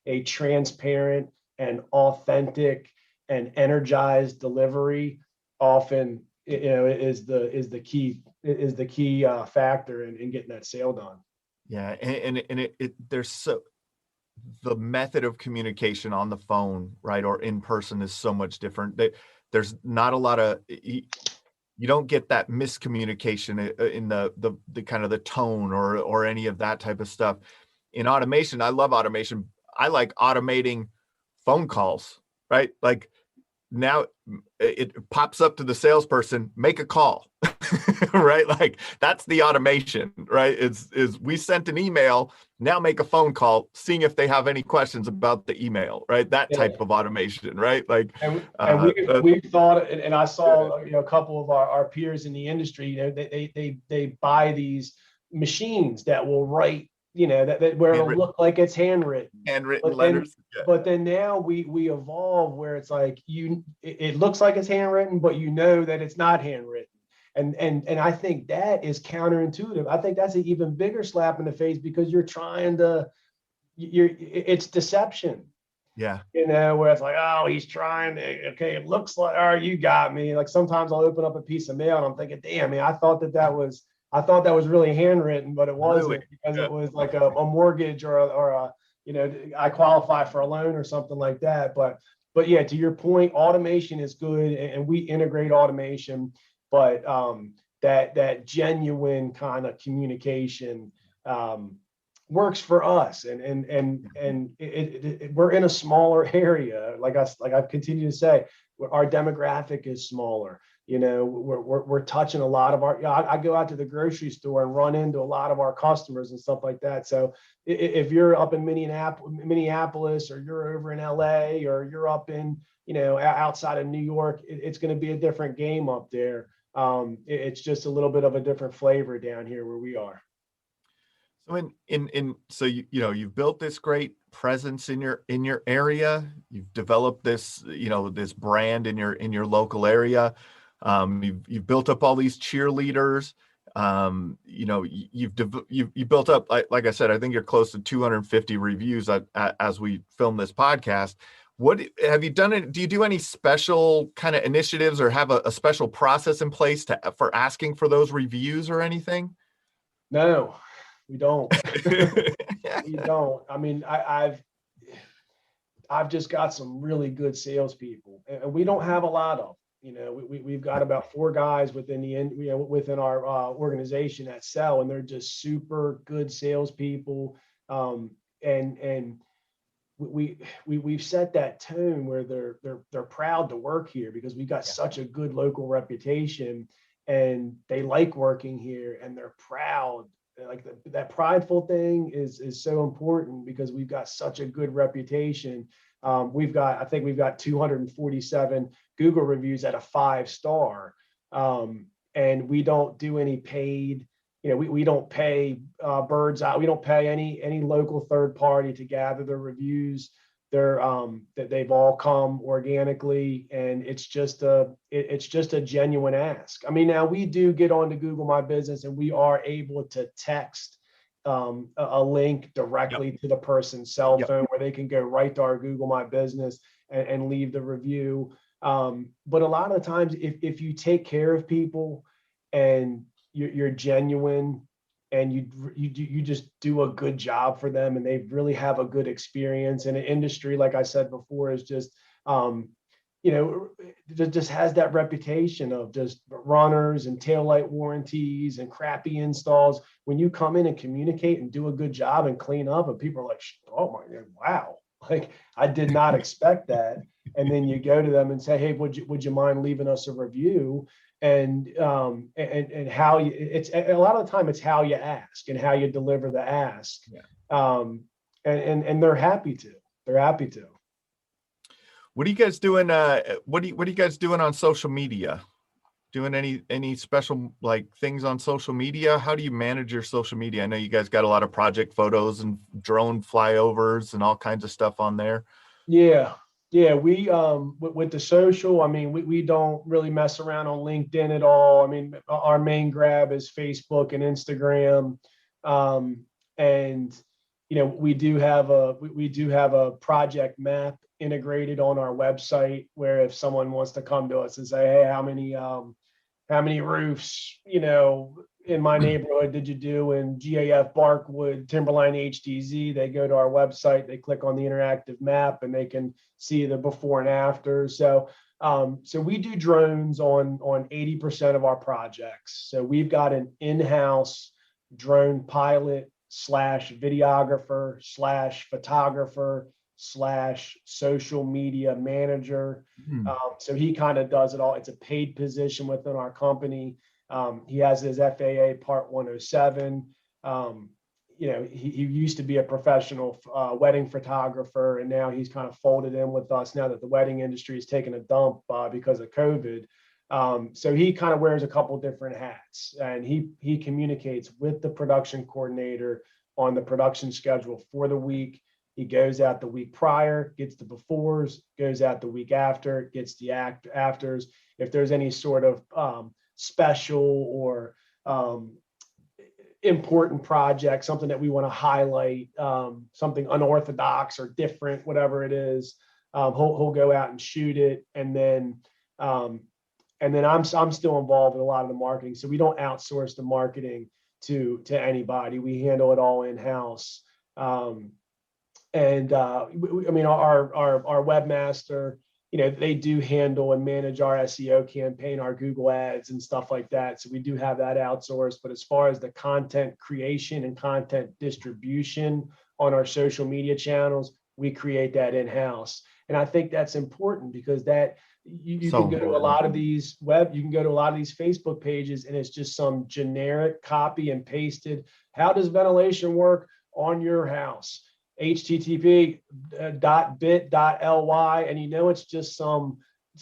a transparent and authentic and energized delivery often, is the key factor in getting that sale done. Yeah, and there's the method of communication on the phone, right, or in person is so much different. There's not a lot of, you don't get that miscommunication in the kind of the tone or any of that type of stuff. In automation, I love automation. I like automating phone calls, right? Like now it pops up to the salesperson, make a call. right? Like that's the automation, right? Is we sent an email, now make a phone call, seeing if they have any questions about the email, right? That Yeah. type of automation, right? Like, And we've thought, and I saw, a couple of our peers in the industry, they buy these machines that will write, that where it'll look like it's handwritten. handwritten But then, letters. Yeah. but then now we evolve where it's like it looks like it's handwritten, but that it's not handwritten. And I think that is counterintuitive. I think that's an even bigger slap in the face because it's deception. Yeah. Where it's like, oh, he's trying to, okay, it looks like, oh, you got me. Like sometimes I'll open up a piece of mail and I'm thinking, damn, man, I thought that was really handwritten, but it wasn't Really? because Yeah. it was like a mortgage or a, I qualify for a loan or something like that. But yeah, to your point, automation is good and we integrate automation, but that genuine kind of communication, works for us, and we're in a smaller area. Like I've continued to say, our demographic is smaller. We're touching a lot of our. I go out to the grocery store and run into a lot of our customers and stuff like that. So if you're up in Minneapolis, or you're over in LA, or you're up in outside of New York, it's going to be a different game up there. It's just a little bit of a different flavor down here where we are. So so you've built this great presence in your area. You've developed this this brand in your local area. You've built up all these cheerleaders. You've built up, like I said, I think you're close to 250 reviews as we film this podcast. What have you done? Do you do any special kind of initiatives or have a special process in place for asking for those reviews or anything? No, we don't. We don't. I mean, I've just got some really good salespeople, and we don't have a lot of. We've got about 4 guys within our organization that sell, and they're just super good salespeople. And we've set that tone where they're proud to work here because we got such a good local reputation, and they like working here, and they're proud. Like that prideful thing is so important because we've got such a good reputation. I think we've got 247 Google reviews at a 5-star, and we don't do any paid. We don't pay birds out. We don't pay any local third party to gather the reviews. That they've all come organically, and it's just a genuine ask. I mean, now we do get onto Google My Business, and we are able to text a link directly to the person's cell phone where they can go right to our Google My Business and leave the review. But a lot of the times, if you take care of people and you're genuine, and you just do a good job for them, and they really have a good experience. And an industry, like I said before, is just just has that reputation of just runners and taillight warranties and crappy installs. When you come in and communicate and do a good job and clean up, and people are like, oh my God, wow, like I did not expect that. And then you go to them and say, hey, would you mind leaving us a review? And how it's a lot of the time it's how you ask and how you deliver the ask. And they're happy to. What are you guys doing? What are you guys doing on social media? Doing any special like things on social media? How do you manage your social media? I know you guys got a lot of project photos and drone flyovers and all kinds of stuff on there. Yeah, we with the social, I mean, we don't really mess around on LinkedIn at all. I mean, our main grab is Facebook and Instagram. And we do have a project map integrated on our website, where if someone wants to come to us and say, hey, how many roofs, in my neighborhood did you do in GAF Barkwood, Timberline HTZ, they go to our website, they click on the interactive map, and they can see the before and after. So we do drones on 80% of our projects. So we've got an in-house drone pilot / videographer / photographer / social media manager. So he kind of does it all. It's a paid position within our company. He has his FAA Part 107. He used to be a professional wedding photographer, and now he's kind of folded in with us now that the wedding industry has taken a dump because of COVID. So he kind of wears a couple different hats, and he communicates with the production coordinator on the production schedule for the week. He goes out the week prior, gets the befores, goes out the week after, gets the afters. If there's any sort of special or important project, something that we want to highlight, something unorthodox or different, whatever it is, he'll go out and shoot it, and then I'm still involved in a lot of the marketing. So we don't outsource the marketing to anybody. We handle it all in house. Our webmaster, they do handle and manage our SEO campaign, our Google ads and stuff like that. So we do have that outsourced. But as far as the content creation and content distribution on our social media channels, we create that in-house. And I think that's important because that you can go to a lot of these Facebook pages, and it's just some generic copy and pasted. How does ventilation work on your house? http://.bit.ly, and it's just some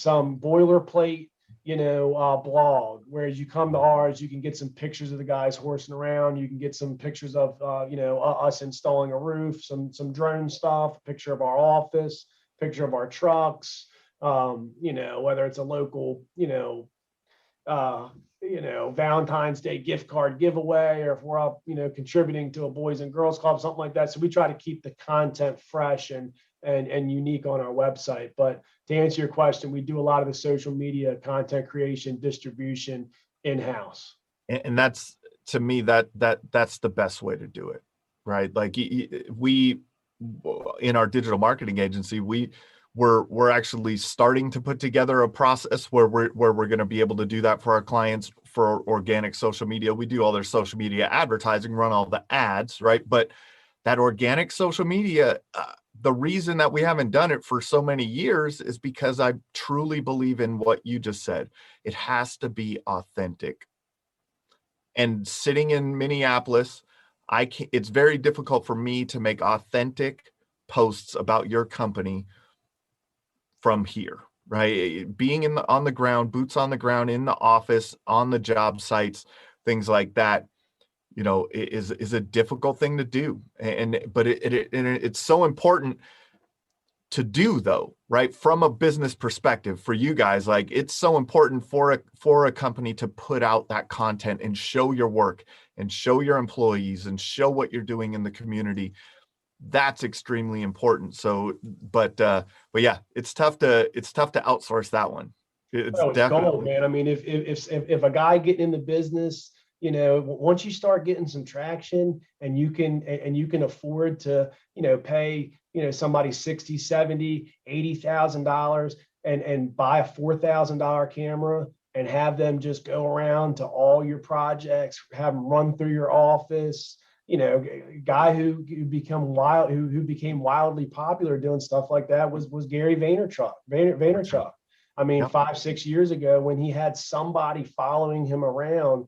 boilerplate blog. Whereas you come to ours, you can get some pictures of the guys horsing around, you can get some pictures of us installing a roof, some drone stuff, a picture of our office, picture of our trucks, whether it's a local Valentine's Day gift card giveaway, or if we're up, contributing to a Boys and Girls Club, something like that. So we try to keep the content fresh and unique on our website. But to answer your question, we do a lot of the social media content creation, distribution in-house. And that's, to me, that's the best way to do it, right? Like we, in our digital marketing agency, we're actually starting to put together a process where we're going to be able to do that for our clients for organic social media. We do all their social media advertising, run all the ads, right? But that organic social media, the reason that we haven't done it for so many years is because I truly believe in what you just said. It has to be authentic. And sitting in Minneapolis, it's very difficult for me to make authentic posts about your company from here, right? Being on the ground, boots on the ground, in the office, on the job sites, things like that, is a difficult thing to do. But it's so important to do, though, right? From a business perspective for you guys, like, it's so important for a company to put out that content and show your work and show your employees and show what you're doing in the community. That's extremely important. So, but yeah, it's tough to outsource that one. It's definitely gold, man. I mean, if a guy getting in the business, once you start getting some traction and you can afford to, pay, somebody $60,000, $70,000, $80,000 and buy a $4,000 camera and have them just go around to all your projects, have them run through your office. Guy who became wildly popular doing stuff like that was Gary Vaynerchuk. I mean, 5-6 years ago, when he had somebody following him around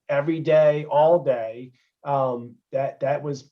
every day, all day, that was,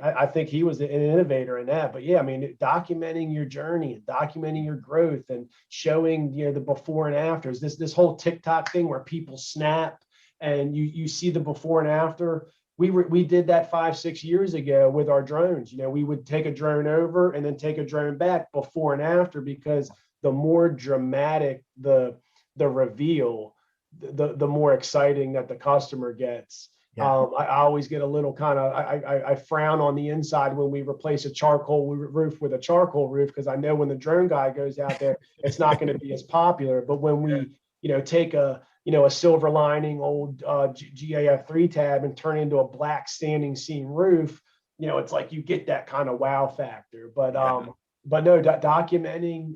I think he was an innovator in that. But yeah, I mean, documenting your journey and documenting your growth and showing, the before and afters. This whole TikTok thing where people snap and you see the before and after. We did that 5-6 years ago with our drones. We would take a drone over and then take a drone back before and after, because the more dramatic the reveal, the more exciting that the customer gets. Yeah. I always get a little kind of, I frown on the inside when we replace a charcoal roof with a charcoal roof, because I know when the drone guy goes out there, it's not going to be as popular. But when we, take a silver lining old GAF3 tab and turn into a black standing seam roof, it's like you get that kind of wow factor. But no, documenting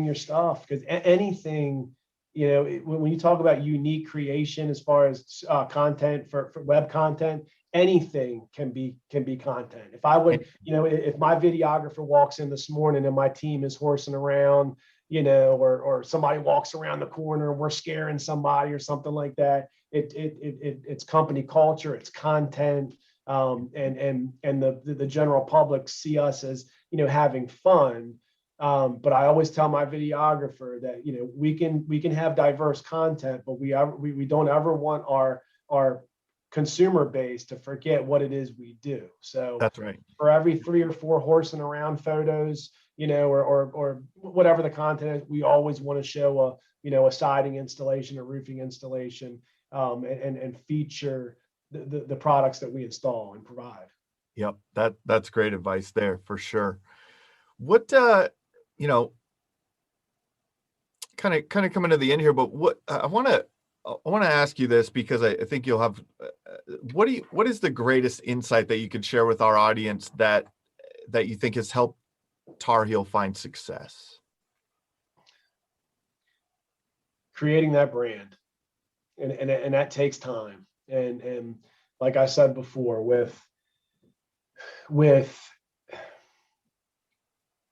your stuff, because anything, when you talk about unique creation as far as content for web content, anything can be content. If I would, if my videographer walks in this morning and my team is horsing around, or somebody walks around the corner and we're scaring somebody or something like that. It's company culture, it's content, and the general public see us as, having fun. But I always tell my videographer that, we can have diverse content, but we don't ever want our consumer base to forget what it is we do. So that's right. For every 3 or 4 horsing around photos, or whatever the content is, we always want to show a siding installation, a roofing installation, and feature the products that we install and provide. Yep. That's great advice there for sure. What, kind of coming to the end here, but what I want to ask you this, because I think you'll have, what is the greatest insight that you could share with our audience that you think has helped Tar Heel find success? Creating that brand, and that takes time. And like I said before, with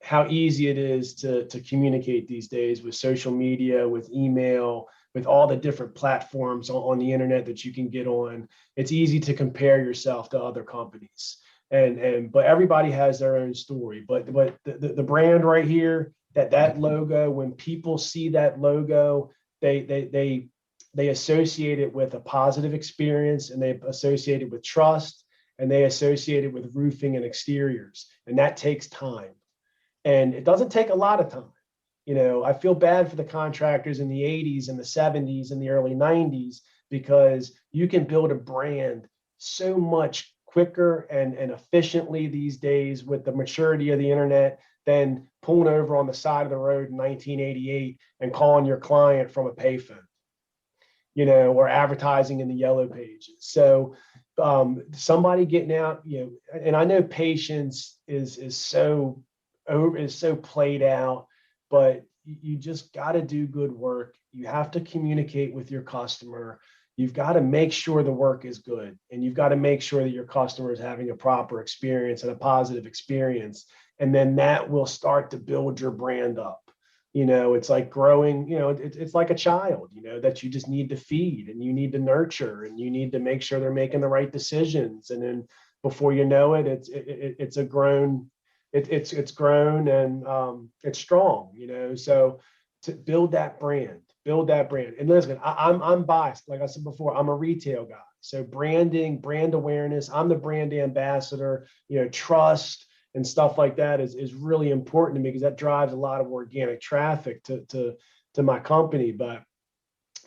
how easy it is to communicate these days with social media, with email, with all the different platforms on the internet that you can get on, it's easy to compare yourself to other companies. But everybody has their own story. But the brand right here, that logo, when people see that logo, they associate it with a positive experience, and they associate it with trust, and they associate it with roofing and exteriors. And that takes time. And it doesn't take a lot of time. I feel bad for the contractors in the 80s and the 70s and the early 90s, because you can build a brand so much quicker and efficiently these days with the maturity of the internet than pulling over on the side of the road in 1988 and calling your client from a payphone, or advertising in the yellow pages. So somebody getting out, and I know patience is so played out, but you just got to do good work. You have to communicate with your customer. You've got to make sure the work is good, and you've got to make sure that your customer is having a proper experience and a positive experience. And then that will start to build your brand up. It's like growing, it's like a child, that you just need to feed and you need to nurture, and you need to make sure they're making the right decisions. And then before you know it, it's grown and it's strong, so to build that brand. And listen, I'm biased. Like I said before, I'm a retail guy. So branding, brand awareness, I'm the brand ambassador, trust and stuff like that is really important to me, because that drives a lot of organic traffic to my company. But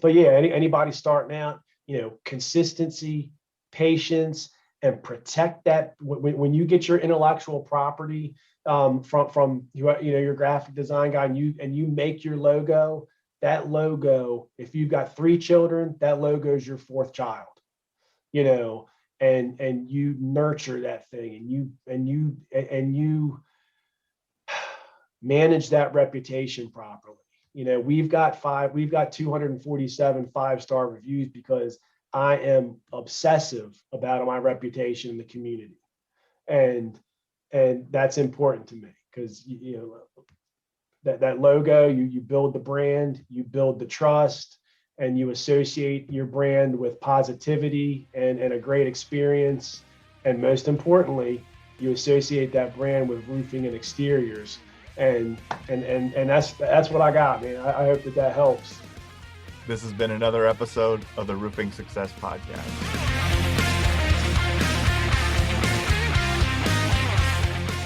yeah, anybody starting out, consistency, patience, and protect that. When you get your intellectual property from your graphic design guy, and you make your logo, that logo, if you've got 3 children, that logo is your 4th child, and you nurture that thing, and you manage that reputation properly. We've got 247 5-star reviews because I am obsessive about my reputation in the community. And that's important to me, because that logo, you build the brand, you build the trust, and you associate your brand with positivity and a great experience. And most importantly, you associate that brand with roofing and exteriors. And that's what I got, man. I hope that helps. This has been another episode of the Roofing Success Podcast.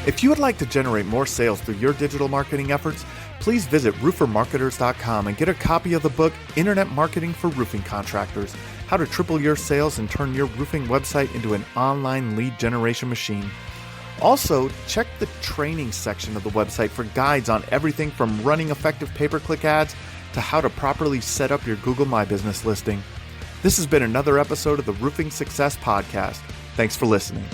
If you would like to generate more sales through your digital marketing efforts, please visit roofermarketers.com and get a copy of the book, Internet Marketing for Roofing Contractors: How to Triple Your Sales and Turn Your Roofing Website into an Online Lead Generation Machine. Also, check the training section of the website for guides on everything from running effective pay-per-click ads to how to properly set up your Google My Business listing. This has been another episode of the Roofing Success Podcast. Thanks for listening.